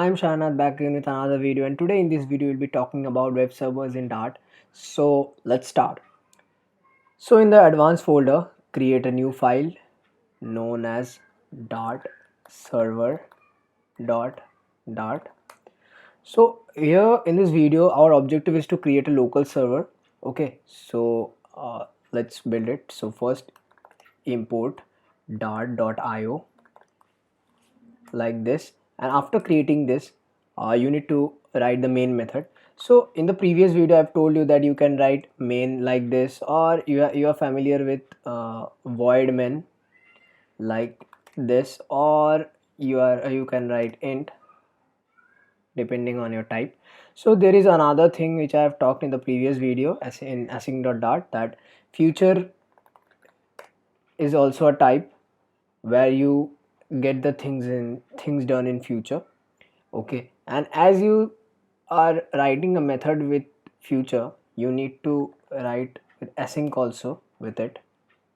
I'm Sharnath back again with another video, and today in this video we'll be talking about web servers in Dart. So let's start. So in the advanced folder, create a new file known as dart server dot dart. So here in this video our objective is to create a local server. Okay, so let's build it. So first import dart.io like this, and after creating this you need to write the main method. So in the previous video I've told you that you can write main like this, or you are familiar with void main like this, or you can write int depending on your type. So there is another thing which I have talked in the previous video as in async.dart, that future is also a type where you get the things done in future. Okay, and as you are writing a method with future, you need to write with async also with it,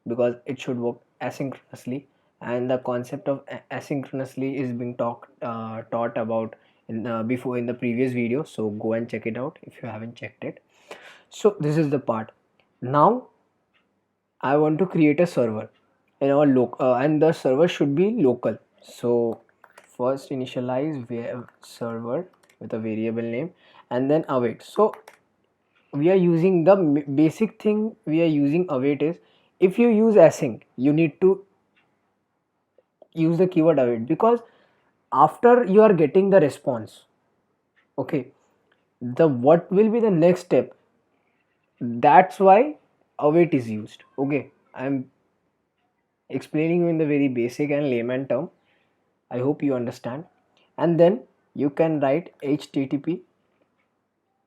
because it should work asynchronously, and the concept of asynchronously is being taught about in before in the previous video, so go and check it out if you haven't checked it. So this is the part. Now I want to create a server in our and the server should be local. So first initialize web server with a variable name and then await. So we are using the basic thing we are using await is, if you use async you need to use the keyword await, because after you are getting the response, okay, the what will be the next step, that's why await is used. Okay, I'm explaining you in the very basic and layman term. I hope you understand. And then you can write http.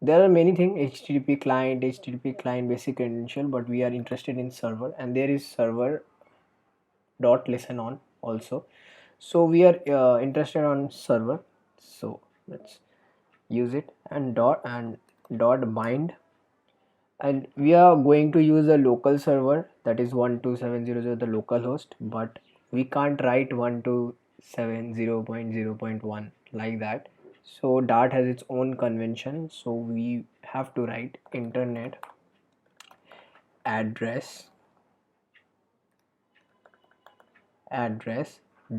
There are many things: http client basic credential, but we are interested in server, and there is server dot listen on also. So we are interested on server, so let's use it, and dot bind, and we are going to use a local server, that is 127.0.0 the local host, but we can't write 127.0.0.1 like that. So Dart has its own convention, so we have to write internet address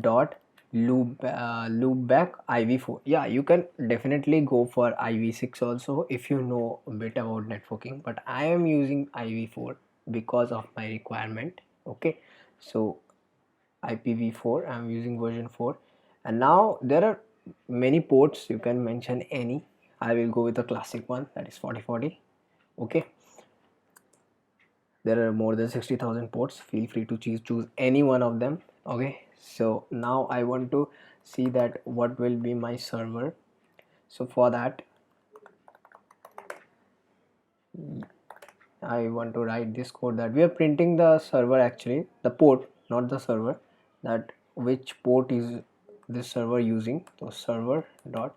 dot loopback iv4. Yeah, you can definitely go for iv6 also if you know a bit about networking, but I am using iv4 because of my requirement. Okay, so ipv4, I'm using version 4, and now there are many ports, you can mention any. I will go with the classic one, that is 4040. Okay, there are more than 60,000 ports, feel free to choose any one of them. Okay, so now I want to see that what will be my server. So for that I want to write this code, that we are printing the server, actually the port, not the server, that which port is this server using. So server dot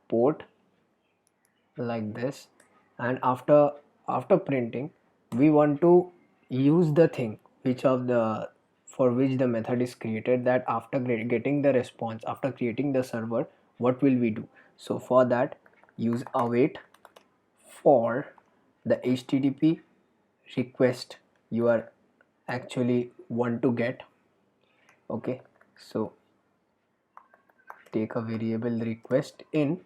port like this, and after printing we want to use the thing which of the for which the method is created, that after getting the response, after creating the server, what will we do. So for that use await for the http request you are actually want to get. Okay, so take a variable request in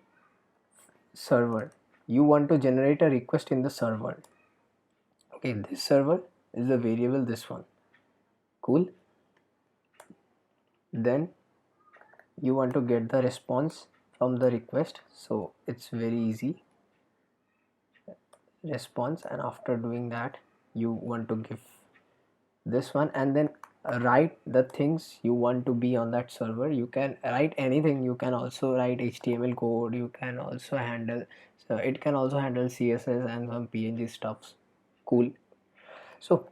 server, you want to generate a request in the server. Okay, this server is the variable, this one. Cool. Then you want to get the response from the request, so it's very easy, response, and after doing that you want to give this one, and then write the things you want to be on that server. You can write anything, you can also write html code, you can also handle, so it can also handle css and some png stuffs. Cool. So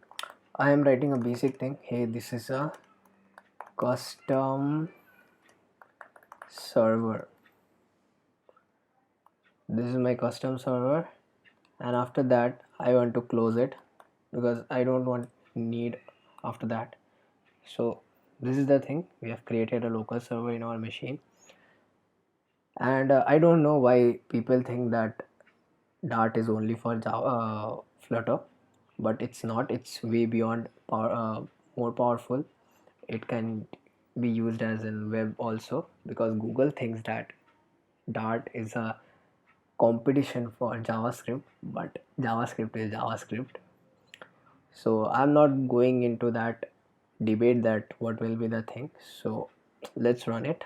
I am writing a basic thing. Hey, this is a custom server, this is my custom server, and after that I want to close it because I don't want need after that. So this is the thing, we have created a local server in our machine. And I don't know why people think that Dart is only for Java, Flutter, but it's not. It's way beyond more powerful. It can be used as in web also, because Google thinks that Dart is a competition for JavaScript, but JavaScript is JavaScript. So I'm not going into that debate that what will be the thing. So let's run it.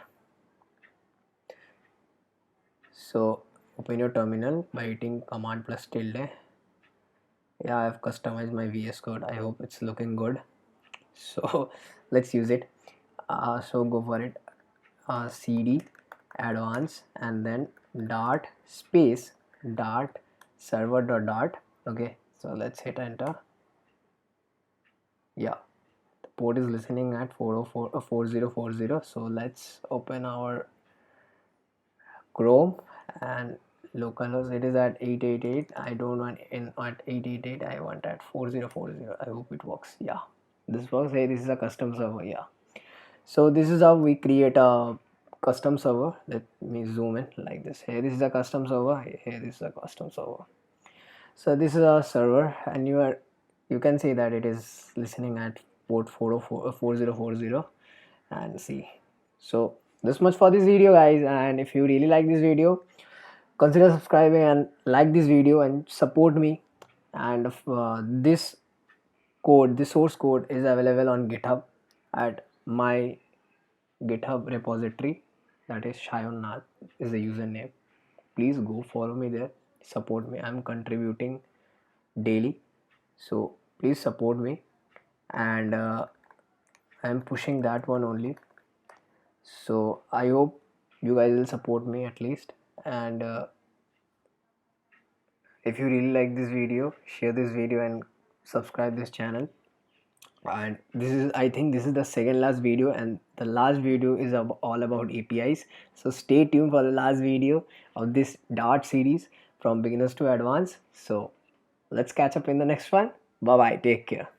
So open your terminal by hitting command plus tilde. Yeah, I've customized my VS Code. I hope it's looking good. So let's use it. So go for it. CD advance and then dart space dart server dot dart. Okay, so let's hit enter. Yeah, the port is listening at 404 4040. So let's open our Chrome and localhost. It is at 888. I don't want in at 888. I want at 4040. I hope it works. Yeah, this works. Hey, this is a custom server. Yeah, so this is how we create a custom server. Let me zoom in like this. Here this is a custom server. Here this is a custom server. So this is a server, and you can see that it is listening at port 404 4040. And see, so this much for this video, guys. And if you really like this video, consider subscribing and like this video and support me. And this source code is available on GitHub at my GitHub repository, that is Shayon Nath is the username. Please go follow me there, support me. I'm contributing daily, so please support me. And I'm pushing that one only. So I hope you guys will support me at least. And if you really like this video, share this video and subscribe this channel. And this is, I think this is the second last video, and the last video is all about APIs. So stay tuned for the last video of this Dart series from beginners to advanced. So let's catch up in the next one. Bye bye, take care.